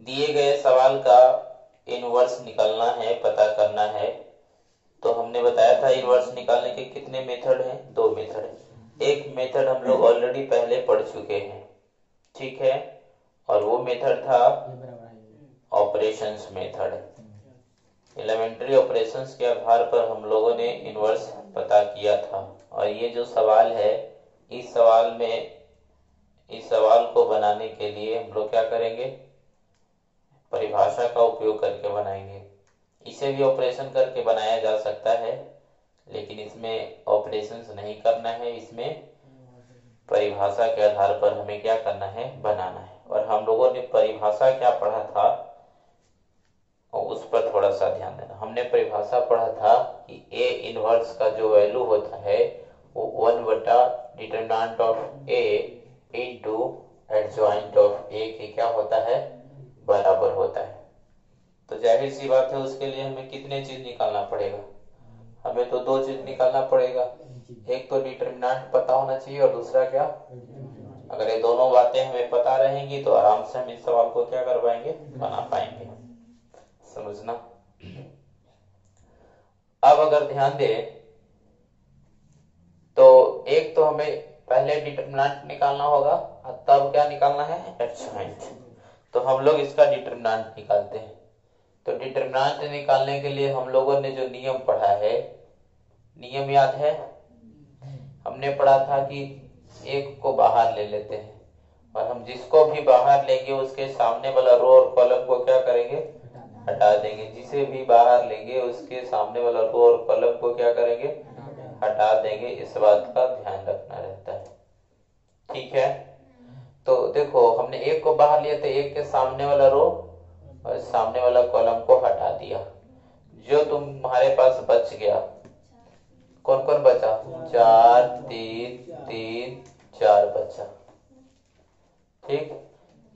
दिए गए सवाल का इनवर्स निकालना है, पता करना है। तो हमने बताया था इनवर्स निकालने के कितने मेथड हैं, 2 मेथड। एक मेथड हम लोग ऑलरेडी पहले पढ़ चुके हैं, ठीक है, और वो मेथड था ऑपरेशंस मेथड। एलिमेंट्री ऑपरेशंस के आधार पर हम लोगों ने इनवर्स पता किया था। और ये जो सवाल है, इस सवाल को बनाने के लिए हम लोग क्या करेंगे, परिभाषा का उपयोग करके बनाएंगे। इसे भी ऑपरेशन करके बनाया जा सकता है, लेकिन इसमें ऑपरेशंस नहीं करना है, इसमें परिभाषा के आधार पर हमें क्या करना है, बनाना है। और हम लोगों ने परिभाषा क्या पढ़ा था और उस पर थोड़ा सा ध्यान देना। हमने परिभाषा पढ़ा था कि ए इनवर्स का जो वैल्यू होता है वो 1 determinant of A into adjoint of A के क्या होता है, बराबर होता है। तो जाहिर सी बात है, उसके लिए हमें कितने चीज निकालना पड़ेगा, हमें तो 2 चीज निकालना पड़ेगा। एक तो डिटरमिनेंट पता होना चाहिए और दूसरा क्या, अगर ये दोनों बातें हमें पता रहेंगी तो आराम से हम इस सवाल को क्या कर पाएंगे, बना पाएंगे। समझना। अब अगर ध्यान दे तो एक तो हमें पहले डिटरमिनेंट निकालना होगा और तब क्या निकालना है, एडजॉइंट। तो हम लोग इसका डिटरमिनेंट निकालते हैं। तो डिटरमिनेंट निकालने के लिए हम लोगों ने जो नियम पढ़ा है, नियम याद है, हमने पढ़ा था कि एक को बाहर ले लेते हैं और हम जिसको भी बाहर लेंगे उसके सामने वाला रो और कॉलम को क्या करेंगे, हटा देंगे। जिसे भी बाहर लेंगे उसके सामने वाला रो और कॉलम को क्या करेंगे, हटा देंगे। इस बात का ध्यान रखना रहता है, ठीक है। तो देखो, हमने एक को बाहर लिया तो एक के सामने वाला रो और सामने वाला कॉलम को हटा दिया। जो तुम्हारे पास बच गया, कौन कौन बचा, 4 3 3 4 बचा, ठीक।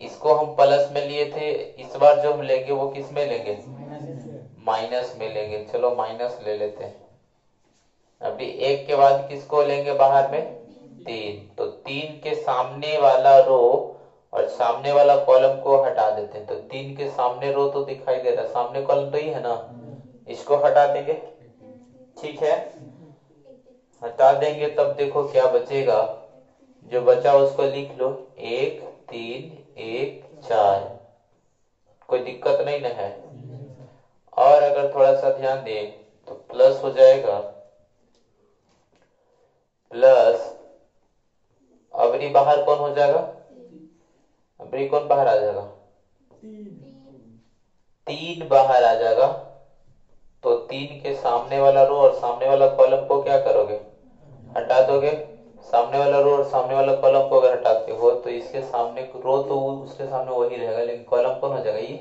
इसको हम प्लस में लिए थे, इस बार जो हम लेंगे वो किस में लेंगे, माइनस में लेंगे। चलो माइनस ले लेते हैं। अभी एक के बाद किसको लेंगे बाहर में, 3। तो 3 के सामने वाला रो और सामने वाला कॉलम को हटा देते हैं। तो 3 के सामने रो तो दिखाई दे रहा है, सामने कॉलम तो ही है ना, इसको हटा देंगे, ठीक है। हटा देंगे तब देखो क्या बचेगा, जो बचा उसको लिख लो, 1 3 1 4। कोई दिक्कत नहीं ना है। और अगर थोड़ा सा ध्यान दें तो प्लस हो जाएगा, प्लस अबरी बाहर कौन हो जाएगा, अबरी कौन बाहर आ जाएगा, 3 बाहर आ जाएगा। तो 3 के सामने वाला रो और सामने वाला कॉलम को क्या करोगे, हटा दोगे। सामने वाला रो और सामने वाला कॉलम को अगर हटाते हो तो इसके सामने रो तो उसके सामने वही रहेगा, लेकिन कॉलम कौन हो जाएगा, ये।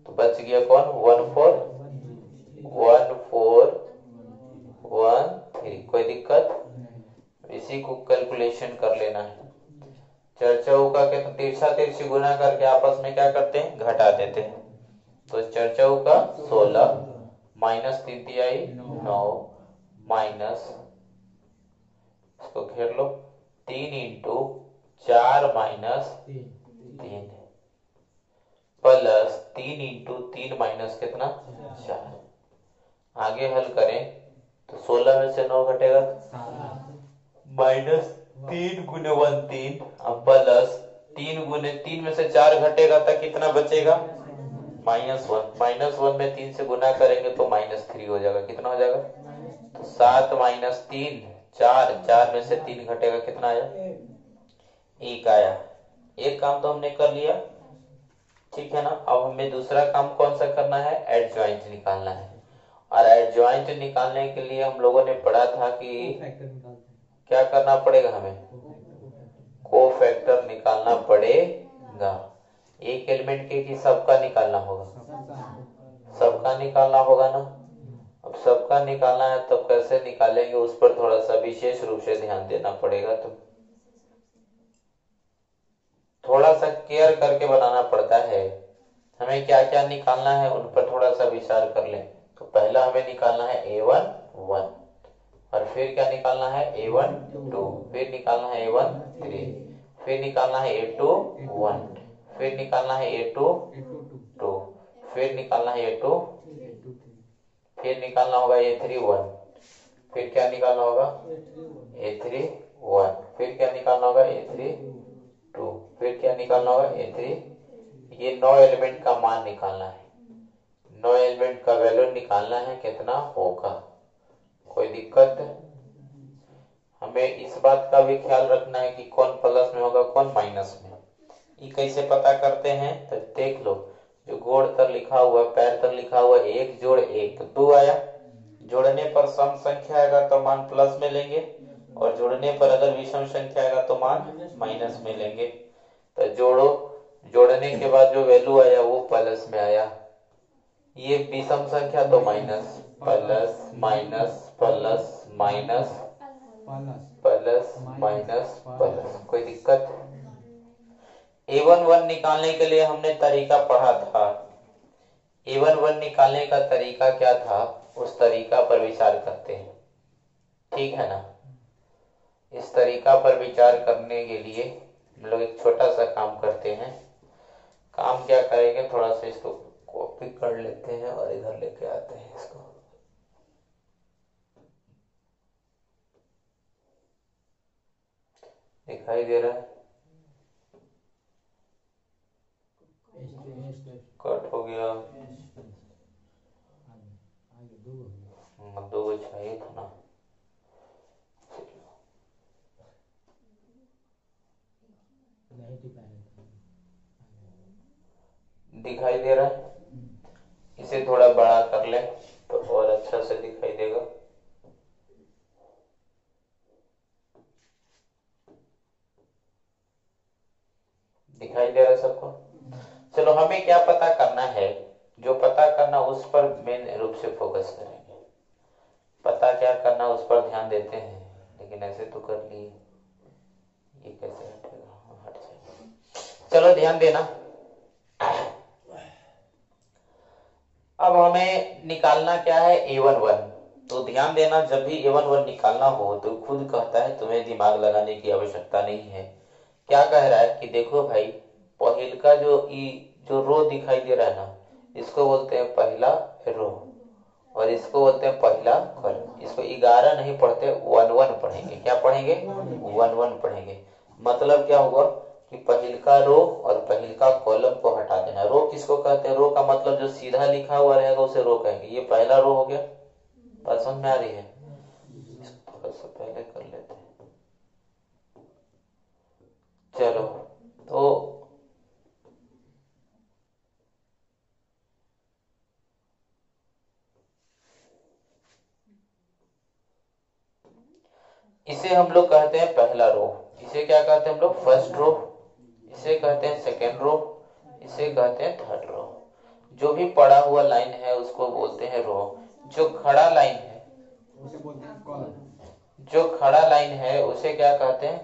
तो बच गया कौन, 1 4 1 4 1 3। कोई दिक्कत, इसी को कैलकुलेशन कर लेना है। चर्चाओं का क्या, तिरछा तिरछी गुना करके आपस में क्या करते हैं, घटा देते हैं। तो चर्चाओं का 16 माइनस 3 तिहाई 9 माइनस, इसको घेर लो, 3 into 4 minus 3 plus 3 into 3 minus कितना, 4। आगे हल करें तो 16 में से 9 घटेगा, माइनस 3 गुने 1 3 प्लस 3 गुने 3 में से 4 घटेगा तो कितना बचेगा, -1। -1 में 3 से गुना करेंगे तो -3 हो जाएगा। कितना हो जाएगा, तो 7 माइनस 3 4, 4 में से 3 घटेगा, कितना आया, 1 आया। एक काम तो हमने कर लिया, ठीक है ना। अब हमें दूसरा काम कौन सा करना है, एडजॉइंट निकालना है। और एडजॉइंट निकालने के लिए हम लोगों ने पढ़ा था कि क्या करना पड़ेगा, हमें कोफैक्टर निकालना पड़ेगा। एक एलिमेंट के कि सबका निकालना होगा, सबका निकालना होगा ना। अब सबका निकालना है तब कैसे निकालेंगे, उस पर थोड़ा सा विशेष रूप से ध्यान देना पड़ेगा। तो थोड़ा सा केयर करके बनाना पड़ता है। हमें क्या क्या निकालना है उन पर थोड़ा सा विचार कर लें। तो पहला हमें निकालना है A1 1, और फिर क्या निकालना है, A1 2, फिर निकालना है A1 3, फिर निकालना है A2 1, फिर निकालना है A2 2, फिर निकालना है A2, फिर निकालना होगा A3 1, फिर क्या निकालना होगा A3 1, फिर क्या निकालना होगा A3 2, फिर क्या निकालना होगा A3। ये 9 एलिमेंट का मान निकालना है, 9 एलिमेंट का वैल्यू निकालना है, कितना होगा। कोई दिक्कत है? हमें इस बात का भी ख्याल रखना है कि कौन प्लस में होगा कौन माइनस में। ये कैसे पता करते हैं तो देख लो, जो गोड़ तर लिखा हुआ, पैर तर लिखा हुआ 1 जोड़ 1 तो 2 आया। जोड़ने पर सम संख्या आएगा तो मान प्लस में लेंगे, और जोड़ने पर अगर विषम संख्या आएगा तो मान माइनस में लेंगे। तो जोड़ो, जोड़ने के बाद जो वैल्यू आया वो प्लस में आया। ये विषम संख्या तो minus, plus minus plus minus plus minus plus. कोई दिक्कत? A11 निकालने के लिए हमने तरीका पढ़ा था। A11 निकालने का तरीका क्या था, उस तरीका पर विचार करते हैं, ठीक है ना। इस तरीका पर विचार करने के लिए हम लोग एक छोटा सा काम करते हैं। काम क्या करेंगे, थोड़ा सा इसको कॉपी कर लेते हैं और इधर लेके आते हैं इसको। दिखाई दे रहा है? कट हो गया, दो चाहिए था ना। दिखाई दे रहा है? इसे थोड़ा बड़ा कर ले तो और अच्छा से दिखाई देगा। दिखाई दे रहा है सबको? चलो, हमें क्या पता करना है, जो पता करना उस पर मेन रूप से फोकस करेंगे। पता क्या करना उस पर ध्यान देते हैं, लेकिन ऐसे तो कर लिए, ये कैसे हटेगा? हट जाएगा। चलो ध्यान देना। अब हमें निकालना क्या है, A11। तो ध्यान देना, जब भी A11 निकालना हो तो खुद कहता है तुम्हें दिमाग लगाने की आवश्यकता नहीं है। क्या कह रहा है कि देखो भाई, पहिल का जो रो दिखाई दे रहा है ना, इसको बोलते हैं पहला रो, और इसको बोलते हैं पहला कॉलम। इसको 11 नहीं पढ़ते, 1 1 पढ़ेंगे। क्या पढ़ेंगे? 1 1 पढ़ेंगे। मतलब क्या हुआ कि पहिल का रो और पहिल का कॉलम को हटा देना। रो किसको कहते हैं? रो का मतलब जो सीधा लिखा हुआ रहेगा उसे रो कहेंगे। ये पहला रो हो गया। बात समझ में आ रही है? इसको थोड़ा सा पहले कर लेते हैं। चलो, तो इसे हम लोग कहते हैं पहला रो। इसे क्या कहते हैं हम लोग? First row. इसे कहते हैं सेकेंड रो। इसे कहते हैं थर्ड रो। जो भी पड़ा हुआ लाइन है उसको बोलते हैं रो। जो खड़ा लाइन है उसे बोलते हैं कॉलम। जो खड़ा लाइन है उसे क्या कहते हैं?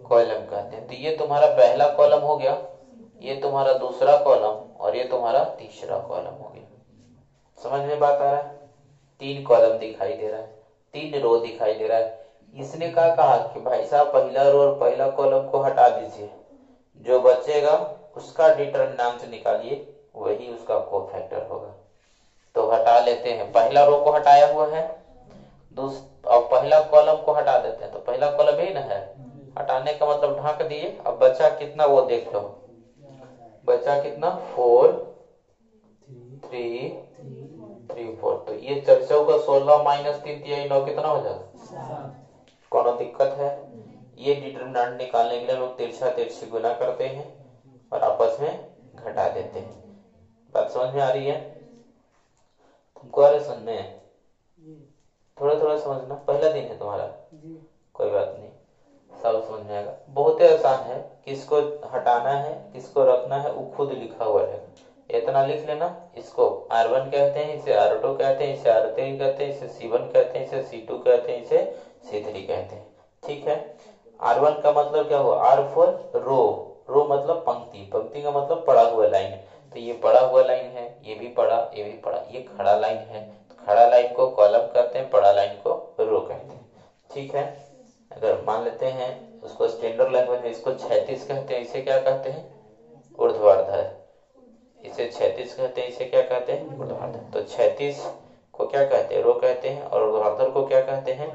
कॉलम कहते हैं। तो ये तुम्हारा पहला कॉलम हो गया, ये तुम्हारा दूसरा कॉलम, और ये तुम्हारा तीसरा कॉलम हो गया। समझ में बात आ रहा है? 3 कॉलम दिखाई दे रहा है, 3 रो दिखाई दे रहा है। इसने क्या कहा कि भाई साहब, पहला रो और पहला कॉलम को हटा दीजिए, जो बचेगा उसका डिटरमिनेंट निकालिए, वही उसका कोफैक्टर होगा। तो हटा लेते हैं, पहला रो को हटाया हुआ है, अब पहला कॉलम को हटा देते हैं। तो पहला कॉलम ही ना है, हटाने का मतलब ढक दिए। अब बचा कितना वो देख लो, बचा कितना? 4 3 3 4। तो ये 4 का 16 माइनस 3 3 9 कितना हो जाएगा? कोनो दिक्कत है? ये डिटरमिनेंट निकालने के लिए हम लोग तिरछा तिरछी गुना करते हैं और आपस में घटा देते हैं। बात समझ में आ रही है? तुमको आ रहा समझ में? थोड़ा थोड़ा समझना, पहला दिन है तुम्हारा, कोई बात नहीं, सब समझ में आएगा। बहुत ही आसान है, किसको हटाना है किसको रखना है वो खुद लिखा हुआ रहेगा। इतना लिख लेना। इसको R1 कहते हैं, इसे R2 कहते हैं, इसे R3 कहते हैं, इसे C1 कहते हैं, इसे C2 कहते हैं, इसे C3 कहते हैं। ठीक है? R1 का मतलब क्या हुआ? R फॉर रो। रो मतलब पंक्ति, पंक्ति का मतलब पड़ा हुआ लाइन। तो ये पड़ा हुआ लाइन है, ये भी पड़ा, ये भी पड़ा, ये खड़ा लाइन है। तो खड़ा लाइन को कॉलम कहते हैं, पड़ा लाइन को रो कहते हैं। ठीक है? अगर मान लेते हैं उसको स्टैंडर्ड लैंग्वेज में इसको 36 कहते हैं, इसे क्या कहते हैं? ऊर्ध्वाधर, इसे क्षैतिज कहते हैं, इसे क्या कहते हैं, ऊर्ध्वाधर। तो क्षैतिज को क्या कहते हैं, रो कहते हैं, और ऊर्ध्वाधर को क्या कहते हैं,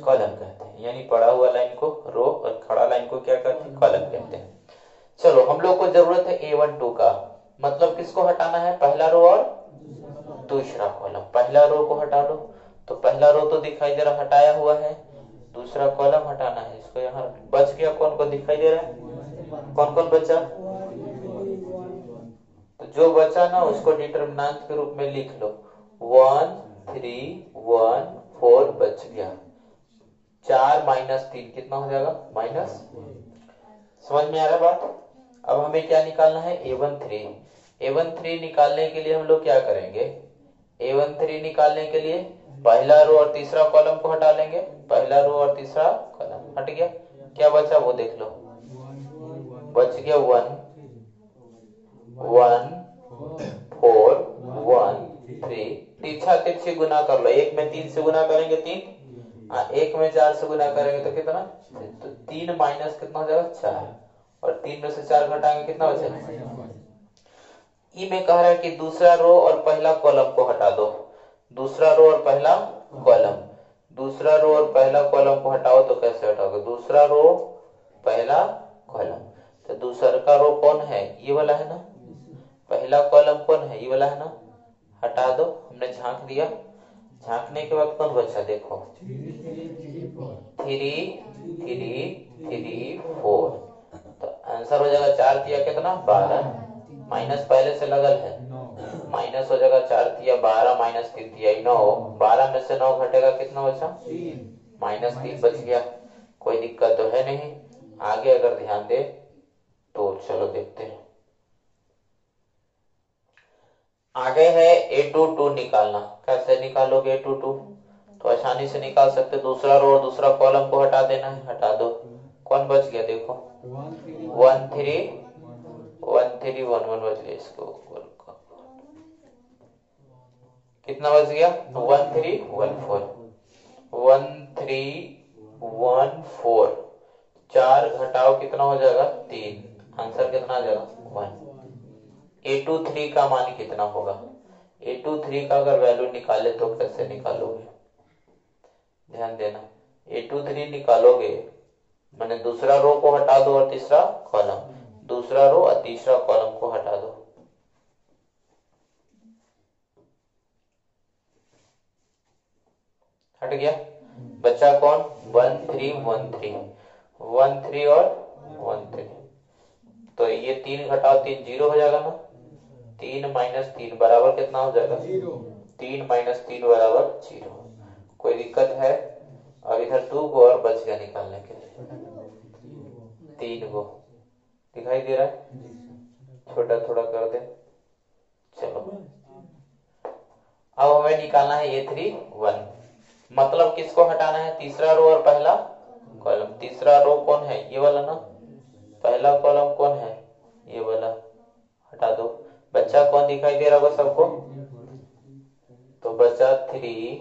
कॉलम कहते हैं। यानी पड़ा हुआ लाइन को रो और खड़ा लाइन को क्या कहते हैं, कॉलम कहते हैं। चलो हम लोग को जरूरत है A12 का, मतलब किसको हटाना है, पहला रो और दूसरा कॉलम। पहला रो को हटा लो, तो पहला रो तो दिखाई दे रहा, हटाया हुआ है। दूसरा कॉलम हटाना है, इसको यहाँ बच गया, कौन को दिखाई दे रहा है, कौन कौन बचा, तो जो बचा ना उसको डिटरमिनेंट के रूप में लिख लो। 1 3 1 4 बच गया। 4 - 3 कितना हो जाएगा, माइनस। समझ में आ रहा है बात। अब हमें क्या निकालना है, A13। A13 निकालने के लिए हम लोग क्या करेंगे, A13 निकालने के लिए पहला रो और तीसरा कॉलम को हटा लेंगे। पहला रो और तीसरा कॉलम हट गया, क्या बचा वो देख लो, बच गया 1 1 4 1 3। तिरछा तिरछी गुना कर लो, एक में 3 से गुना करेंगे 3, एक में 4 से गुना करेंगे तो कितना, तो 3 माइनस कितना हो जाएगा 4, और 3 में से 4 घटाएंगे कितना बचेगा। ई में कह रहा है कि दूसरा रो और पहला कॉलम को हटा दो। दूसरा रो और पहला कॉलम, दूसरा रो और पहला कॉलम को हटाओ तो कैसे हटाओगे, दूसरा रो पहला कॉलम, तो दूसरा का रो कौन है, ये वाला है ना, पहला कॉलम कौन है, ये वाला है ना, हटा दो। हमने झांक दिया, झांकने के बाद कौन बचा देखो, 3 3 3 4, तो आंसर हो जाएगा 4 दिया कितना 12, माइनस पहले से लगल है, माइनस हो जाएगा 4 दिया 12 - 3 दिया 9, 12 में से 9 घटेगा कितना बचा, -3 बच गया। कोई दिक्कत तो है नहीं। आगे अगर ध्यान दे तो चलो देखते हैं। आगे है A22 निकालना। कैसे निकालोगे A22, तो आसानी से निकाल सकते, दूसरा रो और दूसरा कॉलम को हटा देना है, हटा दो। कौन बच गया देखो, 1 3 1 3 1 1 बच गया, इसको कितना बच गया, 1 3 1 4 1 3 1 4, 4 घटाओ कितना हो जाएगा 3, आंसर कितना आ जाएगा 1। A23 का मान कितना होगा, A23 का अगर वैल्यू निकाले तो कैसे निकालोगे, ध्यान देना। A23 निकालोगे मैंने दूसरा रो को हटा दो और तीसरा कॉलम, दूसरा रो और तीसरा कॉलम को हटा दो, हट गया, बचा कौन 1 3 1 3 1 3 और 1 3, तो ये 3 घटाओ 3 0 हो जाएगा ना, 3 - 3 बराबर कितना हो जाएगा, 3 - 3 बराबर 0। कोई दिक्कत है। अब इधर 2 को और बच गया निकालने के लिए, 3 को दिखाई दे रहा है, छोटा थोड़ा कर दे। चलो अब हमें निकालना है A31, मतलब किसको हटाना है, तीसरा रो और पहला कॉलम। तीसरा रो कौन है, ये वाला ना, पहला कॉलम कौन है, ये वाला, हटा दो। बच्चा कौन दिखाई दे रहा होगा सबको, तो बचा 3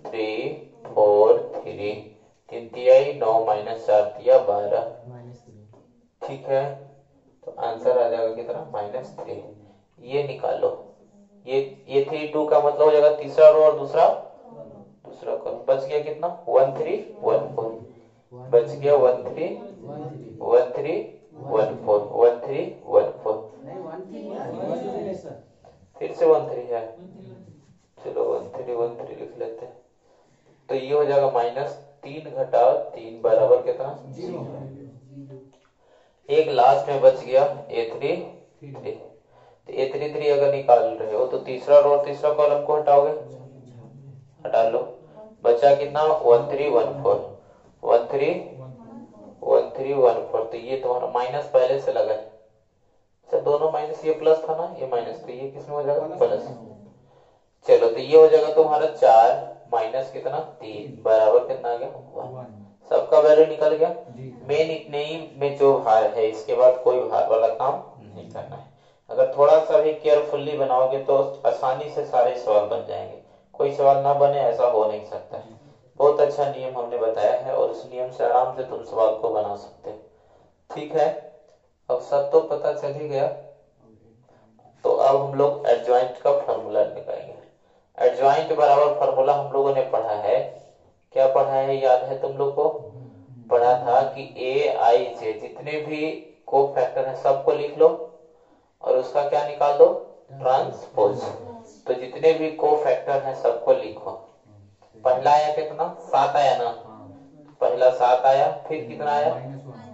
3 4 3, 3 तिया 9 - 4 तिया 12, ठीक है, तो आंसर आ जाएगा कितना -3। ये निकालो, ये 3 2 का मतलब हो जाएगा तीसरा रो और दूसरा कॉलम, बच गया कितना 1 3 1 4, बच गया 1 3 1 3 1 4 1 3 1 4, फिर से 1 3 है, चलो 1 3 1 3 लिख लेते हैं। तो ये हो जाएगा -3 घटाओ 3 बराबर कितना 0। एक लास्ट में बच गया A33, तो A33 अगर निकाल रहे हो तो तीसरा रो और तीसरा कॉलम को हटाओगे, हटा लो, बचा कितना 1 3 1 4 1 3 1 3 1 4, तो ये तुम्हारा माइनस पहले से लगा है, अच्छा दोनों माइनस, ये प्लस था ना, ये माइनस, तो ये किसमें हो जाएगा प्लस। चलो तो ये हो जाएगा तुम्हारा 4 माइनस कितना 3 बराबर कितना आ गया 1, सबका वैल्यू निकल गया। मेन इतने ही में जो भार है, इसके बाद कोई भार वाला काम नहीं करना है। अगर थोड़ा सा भी केयरफुली बनाओगे तो आसानी से सारे सवाल बन जाएंगे, कोई सवाल ना बने ऐसा हो नहीं सकता है। बहुत अच्छा नियम हमने बताया है और उस नियम से आराम से तुम सवाल को बना सकते हो, ठीक है। अब सब तो पता चल ही गया। तो अब हम लोग एडजॉइंट का फॉर्मूला निकालेंगे। एडजॉइंट बराबर फॉर्मूला हम लोगों ने पढ़ा है, क्या पढ़ा है याद है तुम लोग को? पढ़ा था कि ए आई जे जितने भी को फैक्टर है सबको लिख लो और उसका क्या निकाल दो? ट्रांसपोज। तो जितने भी को फैक्टर है सबको लिखो। पहला आया कितना? 7 आया ना? पहला 7 आया, फिर कितना आया?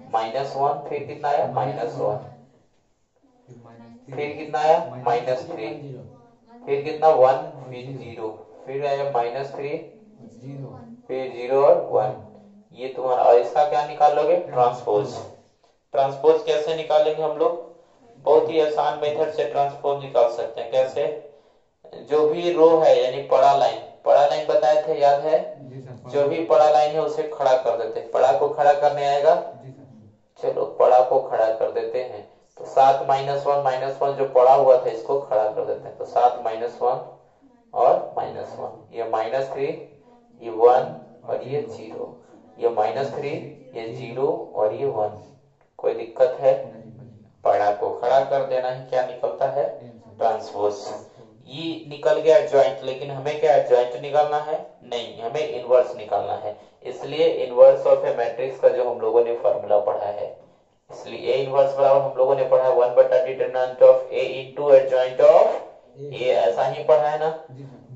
-1, फिर कितना आया? -1, फिर कितना आया? -3, फिर कितना? 1, फिर 0, फिर आया -3, फिर 0 और 1। ये तुम्हारा, और इसका क्या निकालोगे? ट्रांसपोज। ट्रांसपोज कैसे निकालेंगे हम लोग? बहुत ही आसान मेथड से ट्रांसपोज निकाल सकते हैं। कैसे? जो भी रो है यानी पड़ा लाइन बताए थे, याद है? जो भी पड़ा लाइन है उसे खड़ा कर देते हैं। पड़ा को खड़ा करने आएगा, चलो पड़ा को खड़ा कर देते हैं। तो 7 -1 जो पड़ा हुआ था इसको खड़ा कर देते हैं। तो 7 -1 और -1, ये -3, ये 1 और ये 0, ये -3, ये 0 और ये 1। कोई दिक्कत है? पड़ा को खड़ा कर देना ही क्या निकलता है? ट्रांसपोज। ये निकल गया एडजॉइंट। लेकिन हमें क्या एडजॉइंट निकालना है? नहीं, हमें इनवर्स निकालना है। इसलिए इनवर्स ऑफ ए मैट्रिक्स का जो हम लोगों ने फॉर्मूला पढ़ा है, इसलिए ए इनवर्स बराबर हम लोगों ने पढ़ा 1 determinant of A into adjoint of A. ऐसा ही पढ़ा है ना?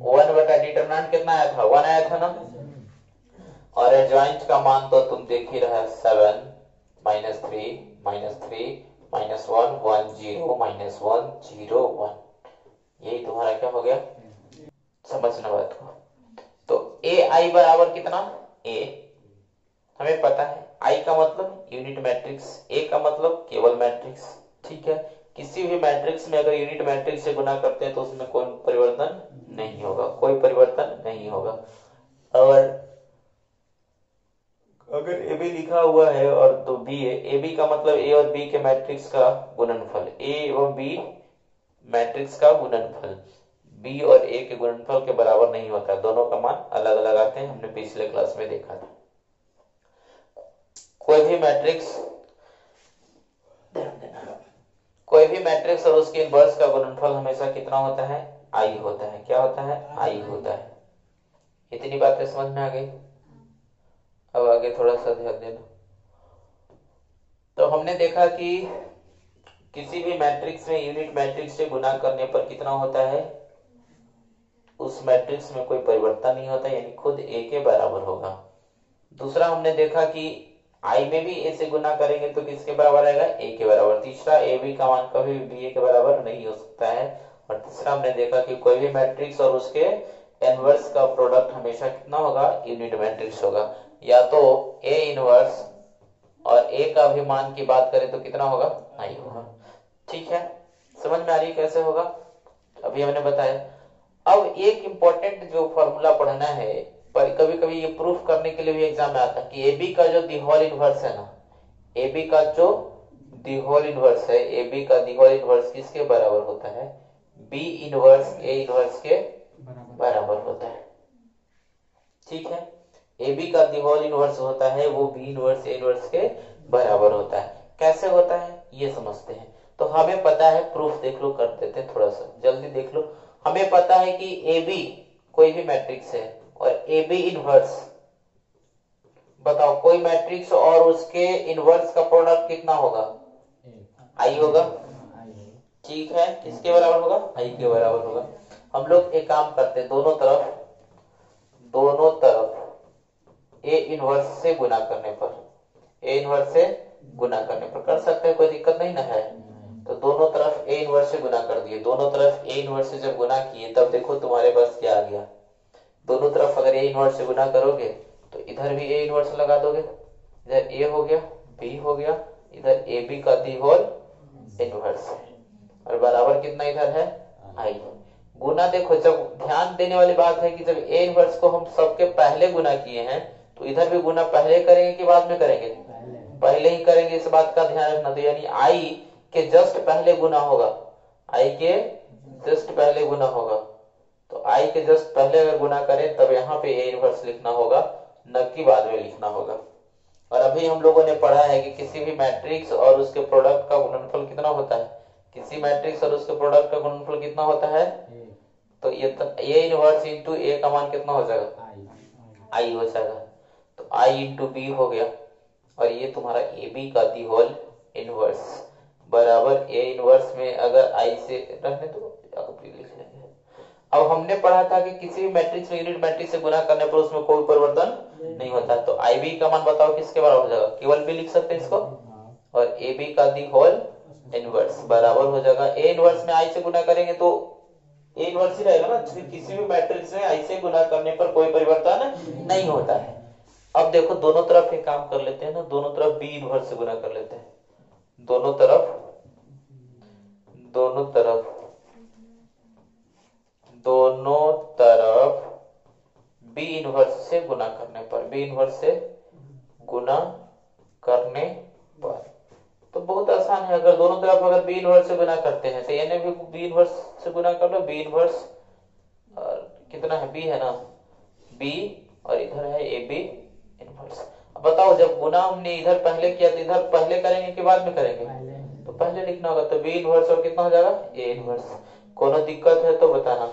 1 डिटरमिनेंट कितना आया था? 1 आया था ना? और एडजॉइंट का मान तो तुम देख ही रहा, 7 -3 -3 -1 1 0 -1 0 1। यही तुम्हारा क्या हो गया? समझना बात को। तो ए आई बराबर कितना? ए हमें पता है, आई का मतलब यूनिट मैट्रिक्स, ए का मतलब केवल मैट्रिक्स। ठीक है, किसी भी मैट्रिक्स में अगर यूनिट मैट्रिक्स से गुना करते हैं तो उसमें कोई परिवर्तन नहीं होगा, कोई परिवर्तन नहीं होगा। और अगर ए बी लिखा हुआ है और तो बी है, ए बी का मतलब ए और बी के मैट्रिक्स का गुणनफल, ए एवं बी मैट्रिक्स का गुणनफल बी और ए के गुणनफल के बराबर नहीं होता, दोनों का मान अलग अलग आते हैं। हमने पिछले क्लास में देखा था। कोई भी मैट्रिक्स और उसके इनवर्स का गुणनफल हमेशा कितना होता है? आई होता है। क्या होता है? आई होता है। इतनी बातें समझ में आ गई? अब आगे थोड़ा सा ध्यान देना। तो हमने देखा कि किसी भी मैट्रिक्स में यूनिट मैट्रिक्स से गुना करने पर कितना होता है? उस मैट्रिक्स में कोई परिवर्तन नहीं होता, यानी खुद ए के बराबर होगा। दूसरा हमने देखा कि आई में भी ए से गुना करेंगे तो किसके बराबर आएगा? ए के बराबर। तीसरा, ए बी का मान कभी भी ए के बराबर नहीं हो सकता है। और तीसरा हमने देखा कि कोई भी मैट्रिक्स और उसके इनवर्स का प्रोडक्ट हमेशा कितना होगा? यूनिट मैट्रिक्स होगा। या तो ए इनवर्स और ए का भी मान की बात करें तो कितना होगा? आई होगा। ठीक है, समझ में आ रही कैसे होगा? अभी हमने बताया। अब एक इंपॉर्टेंट जो फॉर्मूला पढ़ना है, पर कभी कभी ये प्रूफ करने के लिए भी एग्जाम में आता है कि AB का जो दी होल इनवर्स है ना, AB का जो दी होल इनवर्स है, AB का दी होल इनवर्स किसके बराबर होता है? B इनवर्स A इनवर्स के बराबर होता है। ठीक है, AB का दी होल इनवर्स होता है वो B इनवर्स A इनवर्स के बराबर होता है। कैसे होता है ये समझते हैं। तो हमें पता है, प्रूफ देख लो, कर देते हैं, थोड़ा सा जल्दी देख लो। हमें पता है कि AB कोई भी मैट्रिक्स है और AB इनवर्स, बताओ कोई मैट्रिक्स और उसके इनवर्स का प्रोडक्ट कितना होगा? आई होगा। ठीक है, किसके बराबर होगा? आई के बराबर होगा। हम लोग एक काम करते हैं, दोनों तरफ ए इनवर्स से गुना करने पर, ए इनवर्स से गुना करने पर कर सकते हैं, कोई दिक्कत नहीं ना है। तो दोनों तरफ ए इनवर्स से गुना कर दिए। दोनों तरफ ए इनवर्स से जब गुना किए तब देखो तुम्हारे पास क्या आ गया। दोनों तरफ अगर ए इनवर्स से गुना करोगे तो इधर भी ए इनवर्स लगा दोगे, इधर ए हो गया, बी हो गया, इधर ए बी का दी होल इनवर्स है और बराबर कितना इधर है? आई। गुना देखो, जब ध्यान देने वाली बात है कि जब ए इनवर्स को हम सबके पहले गुना किए हैं तो इधर भी गुना पहले करेंगे कि बाद में करेंगे? पहले ही करेंगे, इस बात का ध्यान रखना। तो यानी आई के जस्ट पहले गुना होगा, आई के जस्ट पहले गुना होगा। तो आई के जस्ट पहले अगर गुना करें तब यहाँ पे ए इनवर्स लिखना होगा, न कि बाद में लिखना होगा। और अभी हम लोगों ने पढ़ा है कि किसी भी मैट्रिक्स और उसके प्रोडक्ट का गुणनफल कितना होता है, किसी मैट्रिक्स और उसके प्रोडक्ट का गुणनफल कितना होता है, तो ये इनवर्स इंटू ए का मान कितना हो जाएगा, आई हो जाएगा। तो आई इंटू बी हो गया, और ये तुम्हारा ए बी का दी होल इनवर्स बराबर ए इनवर्स में अगर आई से रहने दो, लिख लेंगे। अब हमने पढ़ा था कि किसी भी मैट्रिक्स में यूनिट मैट्रिक्स से गुना करने पर उसमें कोई परिवर्तन नहीं होता, तो आई बी का मान बताओ किसके बराबर हो जाएगा, केवल बी लिख सकते हैं इसको, और ए बी का दी होल इनवर्स बराबर हो जाएगा ए इनवर्स में आई से गुना करेंगे तो ए इनवर्स ही रहेगा ना, किसी भी मैट्रिक्स में आई से गुना करने पर कोई परिवर्तन नहीं होता है। अब देखो दोनों तरफ एक काम कर लेते हैं ना, दोनों तरफ बी इनवर्स से गुना कर लेते हैं, दोनों तरफ बी इनवर्स से गुना करने पर, बी इनवर्स से गुना करने पर तो बहुत आसान है। अगर दोनों तरफ अगर बी इनवर्स से गुना करते हैं तो यानी भी बी इनवर्स से गुना कर लो, बी इनवर्स कितना है, बी है ना, बी और इधर है ए बी इनवर्स। अब बताओ जब गुना हमने इधर पहले किया तो इधर पहले करेंगे कि बाद में करेंगे, तो पहले लिखना होगा, तो बी इनवर्स और कितना हो जाएगा ए इनवर्स। कोनो दिक्कत है तो बताना,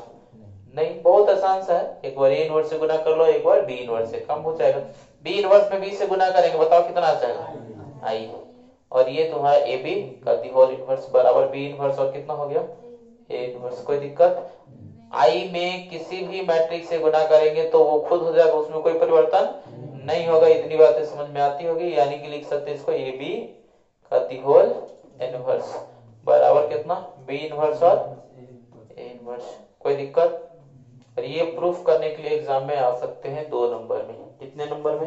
नहीं बहुत आसान सा है, एक बार ए इनवर्स से गुना कर लो, एक बार बी इनवर्स से, कम हो जाएगा। बी इनवर्स में बी से गुना करेंगे, बताओ कितना आ जाएगा आई, और ये तुम्हारा ए बी का दी होल इनवर्स बराबर बी इनवर्स और कितना हो गया ए इनवर्स। कोई दिक्कत, आई में किसी भी मैट्रिक्स से गुना करेंगे तो वो खुद हो जाएगा, उसमें कोई परिवर्तन नहीं होगा। इतनी बातें समझ में आती होगी, यानी कि लिख सकते हैं इसको ए बी का दी होल इनवर्स बराबर कितना बी इनवर्स और ए इनवर्स। कोई दिक्कत, और ये प्रूफ करने के लिए एग्जाम में आ सकते हैं 2 नंबर में, कितने नंबर में,